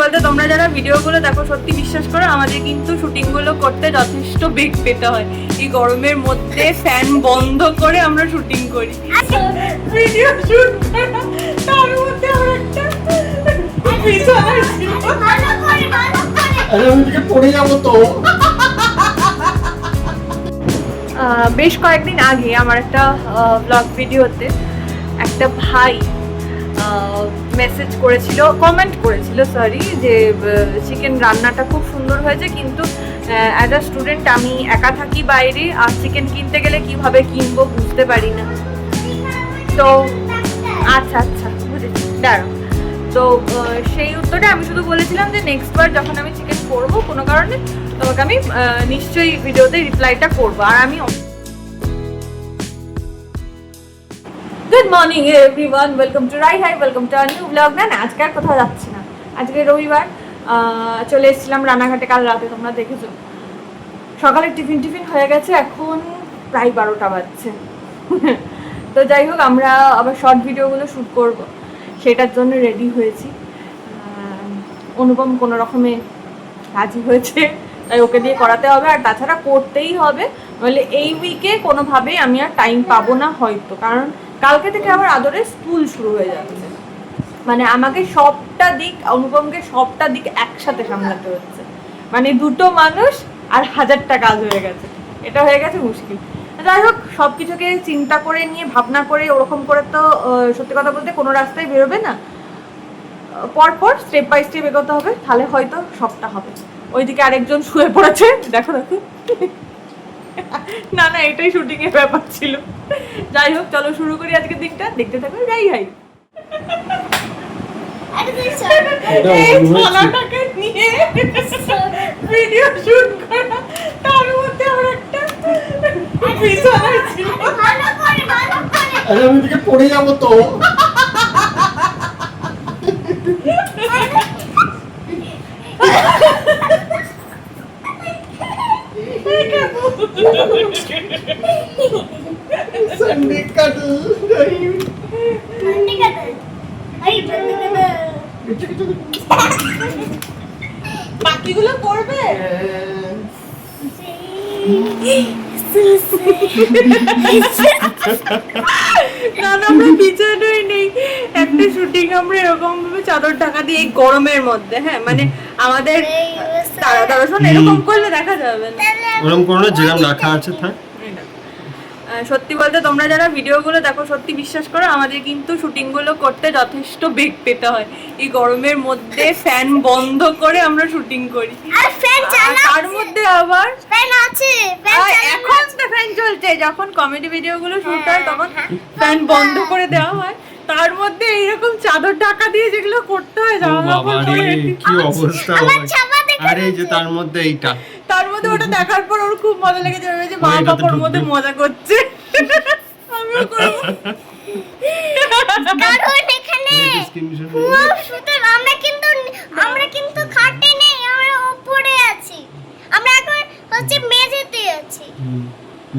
বলতে তোমরা যারা ভিডিওগুলো দেখো সত্যি বিশ্বাস করো আমাদের কিন্তু শুটিংগুলো করতে যথেষ্ট বেগ পেতে হয়। এই গরমের মধ্যে ফ্যান বন্ধ করে আমরা শুটিং করি, ভিডিও শুট করা, তার মধ্যে আমরা একটা বিছানায় ছিল। পড়ে যাবো তো। বেশ কয়েকদিন আগে আমার একটা ব্লগ ভিডিওতে একটা ভাই মেসেজ করেছিল, কমেন্ট করেছিল সরি, যে চিকেন রান্নাটা খুব সুন্দর হয়েছে, কিন্তু অ্যাজ আ স্টুডেন্ট আমি একা থাকি বাইরে, আর চিকেন কিনতে গেলে কিভাবে কিনবো বুঝতে পারি না। তো আচ্ছা আচ্ছা বুঝেছি, দাঁড়াও। তো সেই উত্তরে আমি শুধু বলেছিলাম যে নেক্সট বার যখন আমি চিকেন করবো কোনো কারণে তোমাকে আমি নিশ্চয়ই ভিডিওতে রিপ্লাইটা করবো। আর আমি good morning everyone, welcome to Rai hi, welcome to new blog. না আজকে আর কোথাও যাচ্ছি না, আজকে রবিবার। চলে এসেছিলাম রানাঘাটে কাল রাতে, তোমরা দেখেছো। সকালে টিফিন হয়ে গেছে, এখন প্রায় 12টা বাজছে। তো যাই হোক, আমরা আবার শর্ট ভিডিওগুলো শ্যুট করব, সেটার জন্য রেডি হয়েছি। অনুপম কোনো রকমে রাজি হয়েছে, তাই ওকে দিয়ে করাতে হবে, আর তাছাড়া করতেই হবে, নইলে এই উইকে কোনোভাবেই আমি আর টাইম পাবো না হয়তো, কারণ কালকে থেকে আবার আদরের স্কুল শুরু হয়ে যাচ্ছে। মানে আমাকে সবটা দিক, অনুপমকে সবটা দিক একসাথে সামলাতে হচ্ছে, মানে দুটো মানুষ আর 1000টা কাজ হয়ে গেছে, এটা হয়ে গেছে মুশকিল। যাই হোক, সব কিছুকে চিন্তা করে নিয়ে ভাবনা করে ওরকম করে তো সত্যি কথা বলতে কোনো রাস্তায় বেরোবে না, পরপর স্টেপ বাই স্টেপ এগোতে হবে, তাহলে হয়তো সবটা হবে। ওইদিকে আরেকজন শুয়ে পড়েছে, দেখো দেখো। না না, এটাই শুটিং এর ব্যাপার ছিল। যাই হোক, চলো শুরু করি আজকের দিনটা, দেখতে থাকো রাই হাই। এই ছানাটাকে নিয়ে ভিডিও শুট করা, তার মধ্যে আমরা একটা বিছানায় ছিল। আরে আমি এদিকে পড়ে যাবো তো। संडे कटल বাকিগুলো করবে। না না, আমরা বিছানায় নেই, একটা শুটিং আমরা এরকম ভাবে চাদর ঢাকা দিয়ে এই গরমের মধ্যে। হ্যাঁ মানে আমাদের তারা শোন, এরকম করলে দেখা যাবে না, ওরকম করো না, যেরকম রাখা আছে থাক। সত্যি বলতে তোমরা যারা ভিডিওগুলো দেখো সত্যি বিশ্বাস করো আমাদের কিন্তু শুটিংগুলো করতে যথেষ্ট বেগ পেতে হয়। এই গরমের মধ্যে ফ্যান বন্ধ করে আমরা শুটিং করি, তার মধ্যে আবার ফ্যান আছে, এখন তো ফ্যান চলছে, যখন কমেডি ভিডিওগুলো শুট হয় তখন ফ্যান বন্ধ করে দেওয়া হয়, তার মধ্যে এইরকম চাদর ঢাকা দিয়ে যেগুলো করতে হয়, জামা কাপড় পরে কি অবস্থা। আরে যে তার মধ্যে এইটা, তার মধ্যে ওটা দেখার পর ওর খুব মজা লেগেছে, ভেবেছে মা বাবার মধ্যে মজা করছে, আমিও করব। কারণ এখানে খুব সুন্দর, আমরা কিন্তু খাটে নেই, আমরা উপরে আছি, আমরা এখন হচ্ছে মেঝেতে আছি।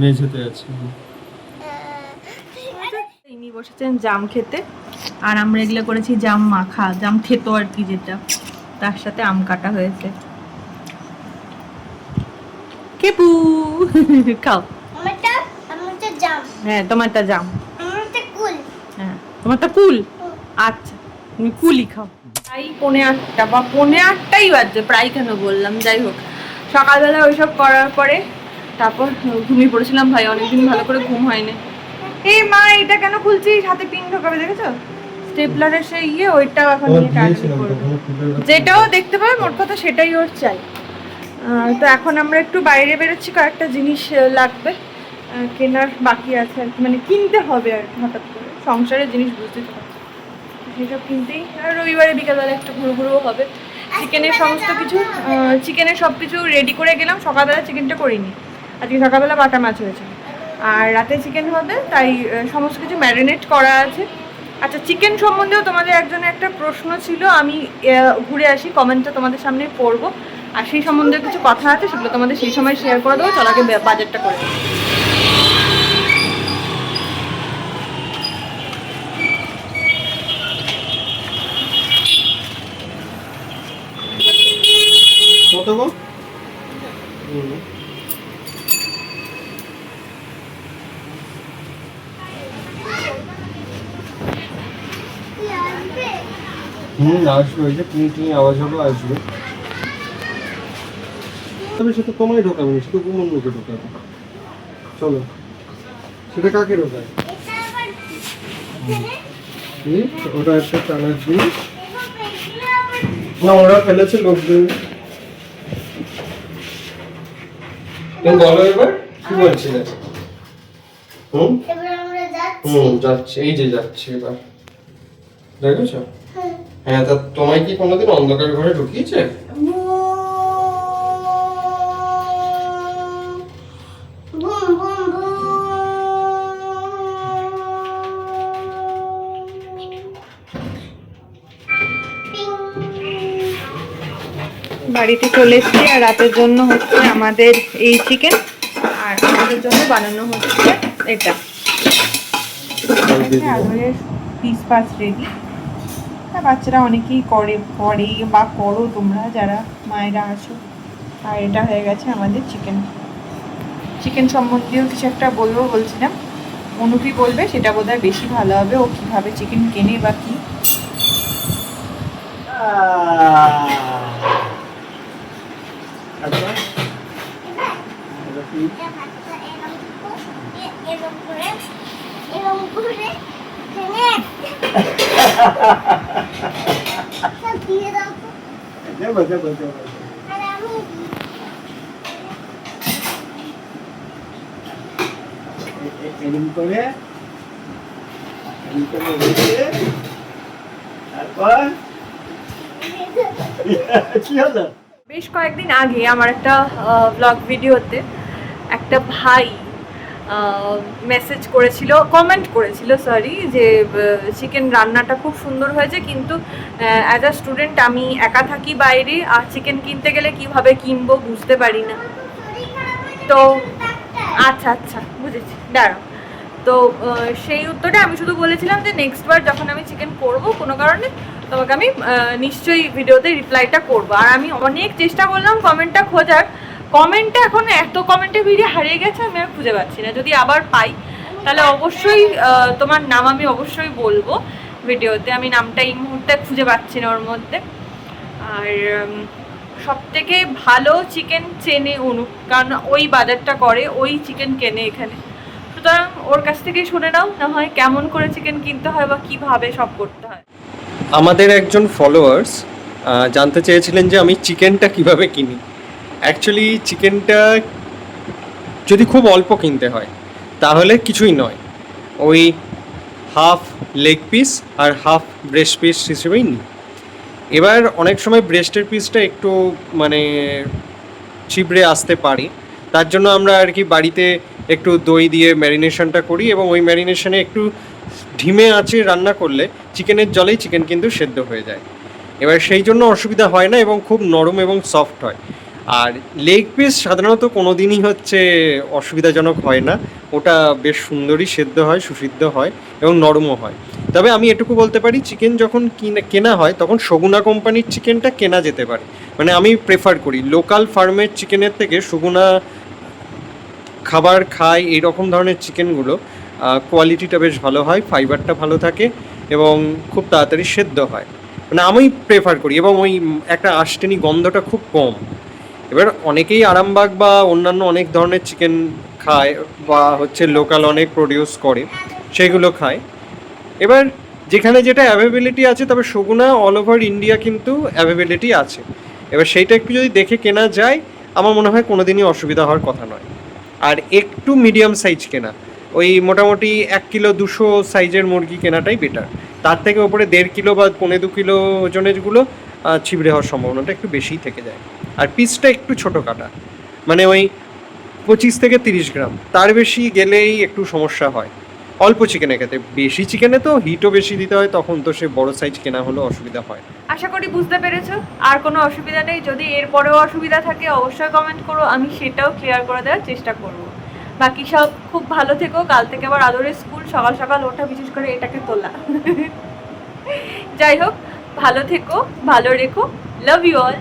মেঝেতে আছে। ইনি বসেছেন জাম খেতে, আর আমরা এগুলো করেছি জাম মাখা, জাম খেতো আর কি, যেটা তার সাথে আম কাটা হয়েছে। কেপু খাও। আমারটা জাম। হ্যাঁ তোমারটা জাম, আমারটা কুল। হ্যাঁ তোমারটা কুল। আচ্ছা তুমি কুলই খাও। প্রায় 7:45 বা 7:45টাই বাজছে, প্রায় কেন বললাম। যাই হোক, সকালবেলা ওইসব করার পরে তারপর ঘুমিয়ে পড়েছিলাম ভাই, অনেকদিন ভালো করে ঘুম হয়নি। এই মা এটা কেন খুলছিস, হাতে পিন ঢোকাবে, দেখেছো স্টেপলারের সেই ইয়ে, ওইটাও এখন নিয়ে টাইট করবে, যেটাও দেখতে পাবে মোট কথা সেটাই ওর চাই। তো এখন আমরা একটু বাইরে বেরোচ্ছি, কয়েকটা জিনিস লাগবে কেনার বাকি আছে আর কি, মানে কিনতে হবে আর কি, হঠাৎ করে সংসারের জিনিস বুঝতে পারছি, সেসব কিনতেই। আর রবিবারে বিকালবেলা একটু ঘুরো হবে। চিকেনের সমস্ত কিছু, চিকেনের সব কিছু রেডি করে গেলাম, সকালবেলা চিকেনটা করিনি, আজকে সকালবেলা বাটা মাছ হয়েছে, আর রাতে চিকেন হবে, তাই সমস্ত কিছু ম্যারিনেট করা আছে। আচ্ছা, চিকেন সম্বন্ধেও তোমাদের একজনের একটা প্রশ্ন ছিল, আমি ঘুরে আসি কমেন্টটা তোমাদের সামনে পড়বো, আর সেই সম্বন্ধে কিছু কথা আছে, সেগুলো তোমাদের সেই সময় শেয়ার করে দেবো। চলো আগে বাজেটটা করে দেবো। কত গো? আসবে, ওই যে টিং আওয়াজ হবে, আসবে। তবে সেটা তোমায় ঢোকাবে না, সেটা কুমন লোকে ঢোকাবে। চলো, সেটা কাকে ঢোকায়? ওটা একটা টানার জিনিস না, ওরা ফেলেছে লোকজন। তুমি বলো এবার কি বলছিলে? যাচ্ছে, এই যে যাচ্ছে এবার, দেখেছো? হ্যাঁ, তা তোমায় কি কোনোদিন অন্ধকার ঘরে ঢুকিয়েছে? বাড়িতে চলে এসেছি আর রাতের জন্য হচ্ছে আমাদের এই চিকেন, আর আমাদের জন্য বানানো হচ্ছে এটা আলুর পিস পাস রেডি। বাচ্চারা অনেকেই করে বা করো তোমরা যারা মায়েরা আছো। আর এটা হয়ে গেছে আমাদের চিকেন সম্বন্ধীয় কিছু একটা বলবো বলছিলাম, অনুপি বলবে, সেটা বোধহয় বেশি ভালো হবে। ও কিভাবে চিকেন কেনে বা কি। বেশ কয়েকদিন আগে আমার একটা ব্লগ ভিডিওতে একটা ভাই মেসেজ করেছিল, কমেন্ট করেছিল সরি, যে চিকেন রান্নাটা খুব সুন্দর হয়েছে, কিন্তু অ্যাজ আ স্টুডেন্ট আমি একা থাকি বাইরে, আর চিকেন কিনতে গেলে কিভাবে কিনবো বুঝতে পারি না। তো আচ্ছা বুঝেছি, দাঁড়াও। তো সেই উত্তরে আমি শুধু বলেছিলাম যে নেক্সট বার যখন আমি চিকেন করব কোনো কারণে তোমাকে আমি নিশ্চয়ই ভিডিওতে রিপ্লাইটা করবো। আর আমি অনেক চেষ্টা করলাম কমেন্টটা খোঁজার, কমেন্টটা এখন এত কমেন্টে ভিডিও হারিয়ে গেছে, আমি আর খুঁজে পাচ্ছি না। যদি আবার পাই তাহলে অবশ্যই তোমার নাম আমি অবশ্যই বলবো ভিডিওতে। আমি নামটা এই মুহূর্তে খুঁজে পাচ্ছি না ওর মধ্যে। আর সবথেকে ভালো চিকেন চেনে অনু, কারণ ওই বাজারটা করে, ওই চিকেন কেনে এখানে। সুতরাং ওর কাছ থেকেই শুনে নাও না হয় কেমন করে চিকেন কিনতে হয় বা কিভাবে সব করতে হয়। আমাদের একজন ফলোয়ার্স জানতে চেয়েছিলেন যে আমি চিকেনটা কিভাবে কিনি। অ্যাকচুয়ালি চিকেনটা যদি খুব অল্প কিনতে হয় তাহলে কিছুই নয়, ওই হাফ লেগ পিস আর হাফ ব্রেস্ট পিস হিসেবেই নিই। এবার অনেক সময় ব্রেস্টের পিসটা একটু মানে ছিবড়ে আসতে পারে, তার জন্য আমরা আর কি বাড়িতে একটু দই দিয়ে ম্যারিনেশনটা করি, এবং ওই ম্যারিনেশনে একটু ধিমে আঁচে রান্না করলে চিকেনের জলেই চিকেন কিন্তু সেদ্ধ হয়ে যায়। এবার সেই জন্য অসুবিধা হয় না এবং খুব নরম এবং সফট হয়। আর লেগ পিস সাধারণত কোনো দিনই হচ্ছে অসুবিধাজনক হয় না, ওটা বেশ সুন্দরই সেদ্ধ হয়, সুসিদ্ধ হয় এবং নরমও হয়। তবে আমি এটুকু বলতে পারি, চিকেন যখন কেনা হয় তখন সগুনা কোম্পানির চিকেনটা কেনা যেতে পারে। মানে আমি প্রেফার করি লোকাল ফার্মের চিকেনের থেকে সগুনা খাবার খাই, এইরকম ধরনের চিকেনগুলো কোয়ালিটিটা বেশ ভালো হয়, ফাইবারটা ভালো থাকে এবং খুব তাড়াতাড়ি সেদ্ধ হয়। মানে আমি প্রেফার করি, এবং ওই একটা আষ্টেনি গন্ধটা খুব কম। এবার অনেকেই আরামবাগ বা অন্যান্য অনেক ধরনের চিকেন খায় বা হচ্ছে লোকাল অনেক প্রডিউস করে, সেগুলো খায়। এবার যেখানে যেটা অ্যাভেলেবিলিটি আছে, তবে সগুনা অল ওভার ইন্ডিয়া কিন্তু অ্যাভেলেবিলিটি আছে। এবার সেইটা একটু যদি দেখে কেনা যায়, আমার মনে হয় কোনো দিনই অসুবিধা হওয়ার কথা নয়। আর একটু মিডিয়াম সাইজ কেনা, ওই মোটামুটি 1 কিলো 200 সাইজের মুরগি কেনাটাই বেটার। তার থেকে ওপরে 1.5 কিলো বা 1.25 কিলো ওজনেরগুলো ছিবড়ে হওয়ার সম্ভাবনাটা একটু বেশিই থেকে যায়। আর পিসটা একটু ছোটো কাটা, মানে ওই 25 থেকে 30 গ্রাম, তার বেশি গেলেই একটু সমস্যা হয় অল্প চিকেনের ক্ষেত্রে। বেশি চিকেনে তো হিটও বেশি দিতে হয়, তখন তো সে বড় সাইজ কেনা হলেও অসুবিধা হয়। আশা করি বুঝতে পেরেছো, আর কোনো অসুবিধা নেই। যদি এরপরেও অসুবিধা থাকে অবশ্যই কমেন্ট করো, আমি সেটাও ক্লিয়ার করে দেওয়ার চেষ্টা করব। বাকি সব খুব ভালো থেকো। কাল থেকে আবার আদরের স্কুল, সকাল সকাল ওঠা, বিশেষ করে এটাকে তোলা। যাই হোক, ভালো থেকো, ভালো রেখো, লাভ ইউ অল।